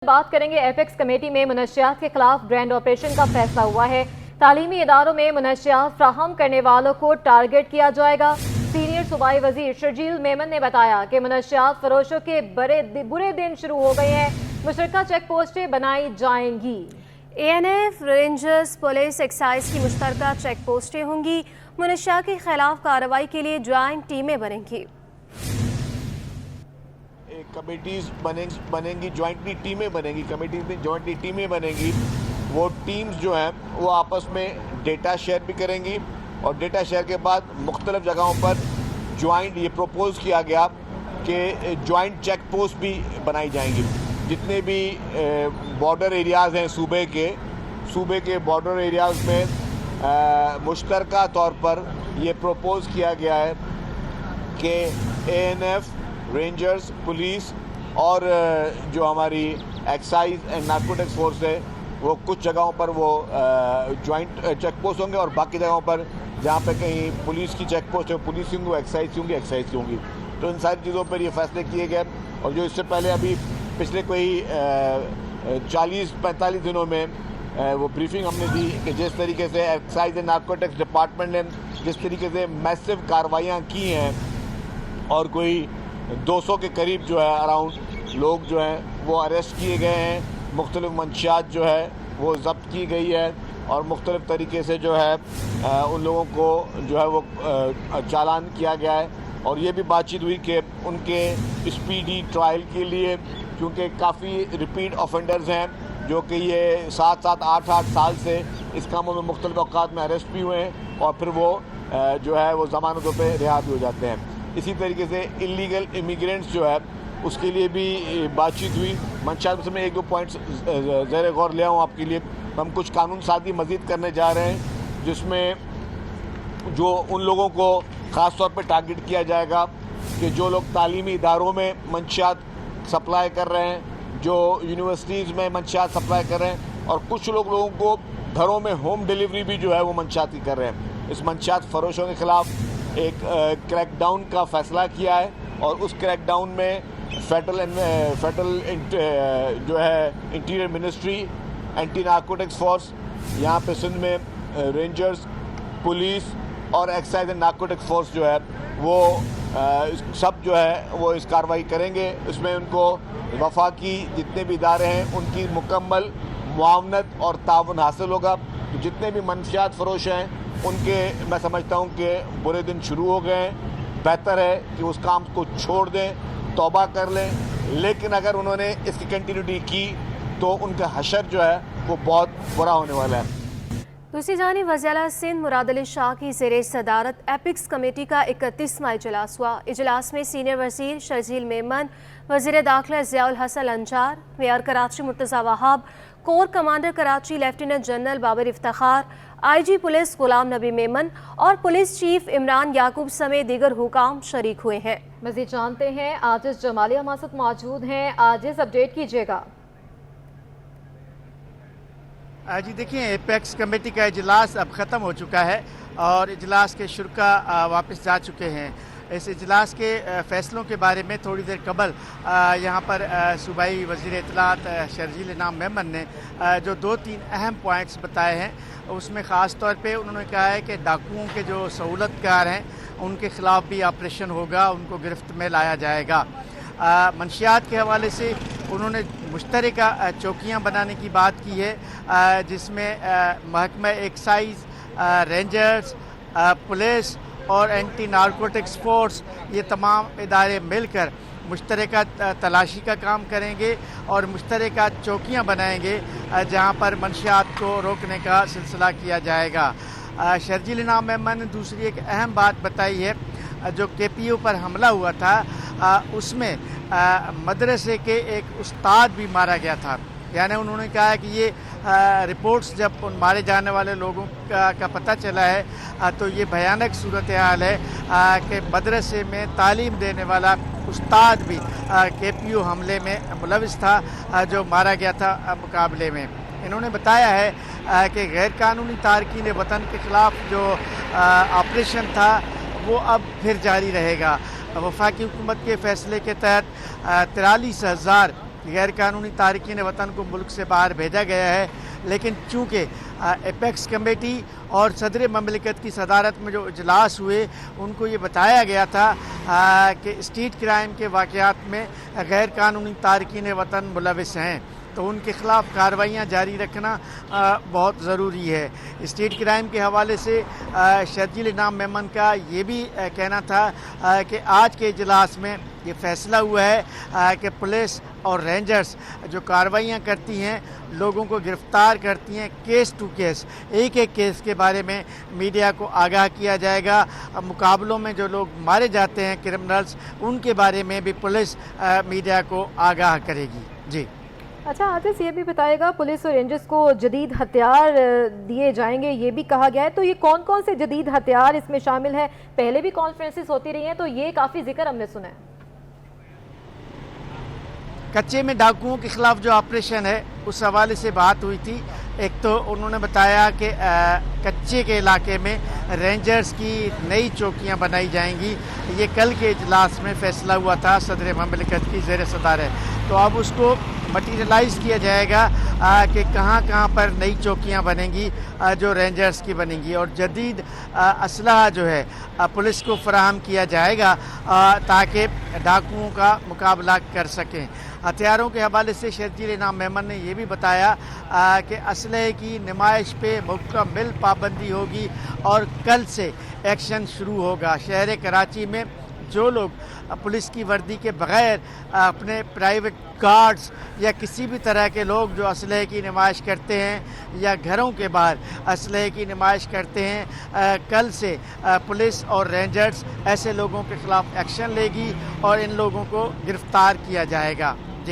बात करेंगे apex committee में मुनशियात के खिलाफ ग्रैंड ऑपरेशन का फैसला हुआ है। तालीमी इदारों में मुनशियात फ्राहम करने वालों को टारगेट किया जाएगा। सीनियर सूबाई वजीर शर्जील मेमन ने बताया कि मुनशियात फरोशों के बुरे दिन शुरू हो गए हैं। मुशतरका चेक पोस्टें बनाई जाएंगी। ANF, रेंजर्स, पुलिस, एक्साइज की मुश्तरका चेक पोस्टें होंगी। मुनशियात के खिलाफ कार्रवाई के लिए ज्वाइंट टीमें बनेंगी। कमेटीज बनेंगी, जॉइंटली टीमें बनेंगी, कमेटीज में जॉइंटली टीमें बनेंगी। वो टीम्स जो हैं वो आपस में डेटा शेयर भी करेंगी और डेटा शेयर के बाद मुख्तलिफ जगहों पर जॉइंट ये प्रपोज किया गया कि जॉइंट चेक पोस्ट भी बनाई जाएंगी। जितने भी बॉर्डर एरियाज़ हैं सूबे के बॉर्डर एरियाज़ में मुश्तरका तौर पर ये प्रपोज किया गया है कि ANF, रेंजर्स, पुलिस और जो हमारी एक्साइज एंड नार्कोटिक्स फोर्स है वो कुछ जगहों पर वो जॉइंट चेक पोस्ट होंगे और बाकी जगहों पर जहाँ पे कहीं पुलिस की चेक पोस्ट है पुलिस होंगी, एक्साइज होंगी। तो इन सारी चीज़ों पर ये फैसले किए गए। और जो इससे पहले अभी पिछले कोई 40-45 दिनों में वो ब्रीफिंग हमने दी कि जिस तरीके से एक्साइज एंड नार्कोटिक्स डिपार्टमेंट ने जिस तरीके से मैसिव कार्रवाइयाँ की हैं और कोई 200 के करीब जो है अराउंड लोग जो हैं वो अरेस्ट किए गए हैं, मुख्तलिफ मंशियात जो है वो ज़ब्त की गई है और मुख्तलिफ तरीके से जो है उन लोगों को जो है वो चालान किया गया है। और ये भी बातचीत हुई कि उनके स्पीडी ट्रायल के लिए, क्योंकि काफ़ी रिपीट ऑफेंडर्स हैं जो कि ये 7-7, 8-8 साल से इस कामों में मुख्तलिफ औक़ात में अरेस्ट भी हुए हैं और फिर वो जो है वो ज़मानतों पे रिहा भी हो जाते हैं। इसी तरीके से इलीगल इमिग्रेंट्स जो है उसके लिए भी बातचीत हुई। मंशात में 1-2 पॉइंट्स ज़ेर गौर ले आऊँ आपके लिए। हम कुछ कानून साज़ी मज़ीद करने जा रहे हैं जिसमें जो उन लोगों को ख़ास तौर पे टारगेट किया जाएगा कि जो लोग तालीमी इदारों में मंशियात सप्लाई कर रहे हैं, जो यूनिवर्सिटीज़ में मंशियात सप्लाई कर रहे हैं और कुछ लोगों को घरों में होम डिलीवरी भी जो है वो मंशियात की कर रहे हैं। इस मंशियात फरोशों के ख़िलाफ़ एक क्रैकडाउन का फ़ैसला किया है और उस क्रैकडाउन में फेडरल जो है interior ministry, anti narcotics force, यहाँ पे सिंध में रेंजर्स, पुलिस और एक्साइज एंड नार्कोटिक्स फोर्स जो है वो सब जो है वो इस कार्रवाई करेंगे। इसमें उनको वफाकी जितने भी इदारे हैं उनकी मुकम्मल मुआवनत और ताउन हासिल होगा। तो जितने भी मंशियात फरोश हैं उनके मैं समझता हूँ कि बुरे दिन शुरू हो गए हैं। बेहतर है कि उस काम को छोड़ दें, तौबा कर लें, लेकिन अगर उन्होंने इसकी कंटिन्यूटी की तो उनका हशर जो है वो बहुत बुरा होने वाला है। दूसरी जानिब वज़ीर सिंध मुराद अली शाह की ज़ेर सदारत एपिक्स कमेटी का 31वां इजलास हुआ। इजलास में सीनियर वज़ीर शर्जील मेमन, वज़ीर दाखिला Ziaul Hassan Anjar, mayor Karachi Murtaza Wahab, corps commander Karachi lieutenant general Babar Iftikhar, IG police Ghulam Nabi Memon और पुलिस चीफ इमरान याकूब समेत दीगर हुकाम शरीक हुए हैं। मज़ीद जानते हैं आजिज़ जमाली हमारे साथ मौजूद हैं। आजिज़, अपडेट कीजिएगा। जी देखिए, एपेक्स कमेटी का इजलास अब ख़त्म हो चुका है और इजलास के शुरा वापस जा चुके हैं। इस इजलास के फ़ैसलों के बारे में थोड़ी देर कबल यहाँ पर सूबाई वज़ीर इत्तलात शर्जील इनाम मेमन ने जो 2-3 अहम पॉइंट्स बताए हैं उसमें ख़ास तौर पे उन्होंने कहा है कि डाकुओं के जो सहूलतकार हैं उनके ख़िलाफ़ भी ऑपरेशन होगा, उनको गिरफ्त में लाया जाएगा। मंशियात के हवाले से उन्होंने मुश्तरका चौकियाँ बनाने की बात की है जिसमें महकमा एक्साइज, रेंजर्स, पुलिस और एंटी नार्कोटिक्स फोर्स ये तमाम इदारे मिलकर मुश्तरका तलाशी का काम करेंगे और मुश्तरका चौकियाँ बनाएंगे जहाँ पर मंशियात को रोकने का सिलसिला किया जाएगा। शर्जील इनाम मेमन ने दूसरी एक अहम बात बताई है, जो KPU पर हमला हुआ था उसमें मदरसे के एक उस्ताद भी मारा गया था। यानी उन्होंने कहा है कि ये रिपोर्ट्स जब उन मारे जाने वाले लोगों का पता चला है तो ये भयानक सूरत हाल है कि मदरसे में तालीम देने वाला उस्ताद भी KPU हमले में मुलविस था जो मारा गया था मुकाबले में। इन्होंने बताया है कि गैर कानूनी तारकीन वतन के ख़िलाफ़ जो ऑपरेशन था वो अब फिर जारी रहेगा। वफाकी हुकूमत के फ़ैसले के तहत 43,000 कि गैर कानूनी तारकीन वतन को मुल्क से बाहर भेजा गया है, लेकिन चूँकि एपेक्स कमेटी और सदर ममलिकत की सदारत में जो इजलास हुए उनको ये बताया गया था कि स्ट्रीट क्राइम के वाक़यात में गैर कानूनी तारकीन वतन मुलविस हैं, तो उनके ख़िलाफ़ कार्रवाइयाँ जारी रखना बहुत ज़रूरी है। स्ट्रीट क्राइम के हवाले से शर्जील इनाम मेमन का ये भी कहना था कि आज के इजलास में ये फ़ैसला हुआ है कि पुलिस और रेंजर्स जो कार्रवाइयाँ करती हैं, लोगों को गिरफ़्तार करती हैं, केस टू केस, एक एक केस के बारे में मीडिया को आगाह किया जाएगा। मुकाबलों में जो लोग मारे जाते हैं क्रिमिनल्स, उनके बारे में भी पुलिस मीडिया को आगाह करेगी। जी। अच्छा आतिश, ये भी बताएगा पुलिस और रेंजर्स को जदीद हथियार दिए जाएंगे, ये भी कहा गया है, तो ये कौन कौन से जदीद हथियार इसमें शामिल है? पहले भी कॉन्फ्रेंसेस होती रही हैं तो ये काफ़ी जिक्र हमने सुना है। कच्चे में डाकुओं के ख़िलाफ़ जो ऑपरेशन है उस हवाले से बात हुई थी। एक तो उन्होंने बताया कि कच्चे के इलाके में रेंजर्स की नई चौकियां बनाई जाएंगी। ये कल के इजलास में फ़ैसला हुआ था सदर ममलिकत की ज़ेर सदारत, तो अब उसको मटीरियलाइज़ किया जाएगा कि कहाँ कहाँ पर नई चौकियाँ बनेंगी जो रेंजर्स की बनेंगी, और जदीद असलहा जो है पुलिस को फराहम किया जाएगा ताकि डाकुओं का मुकाबला कर सकें। हथियारों के हवाले से शर्जील इनाम मेमन ने यह भी बताया कि असलहे की नुमाइश पे मुकम्मल पाबंदी होगी और कल से एक्शन शुरू होगा। शहर कराची में जो लोग पुलिस की वर्दी के बग़ैर अपने प्राइवेट गार्ड्स या किसी भी तरह के लोग जो असलहे की नुमाइश करते हैं या घरों के बाहर असलहे की नुमाइश करते हैं, कल से पुलिस और रेंजर्स ऐसे लोगों के ख़िलाफ़ एक्शन लेगी और इन लोगों को गिरफ़्तार किया जाएगा।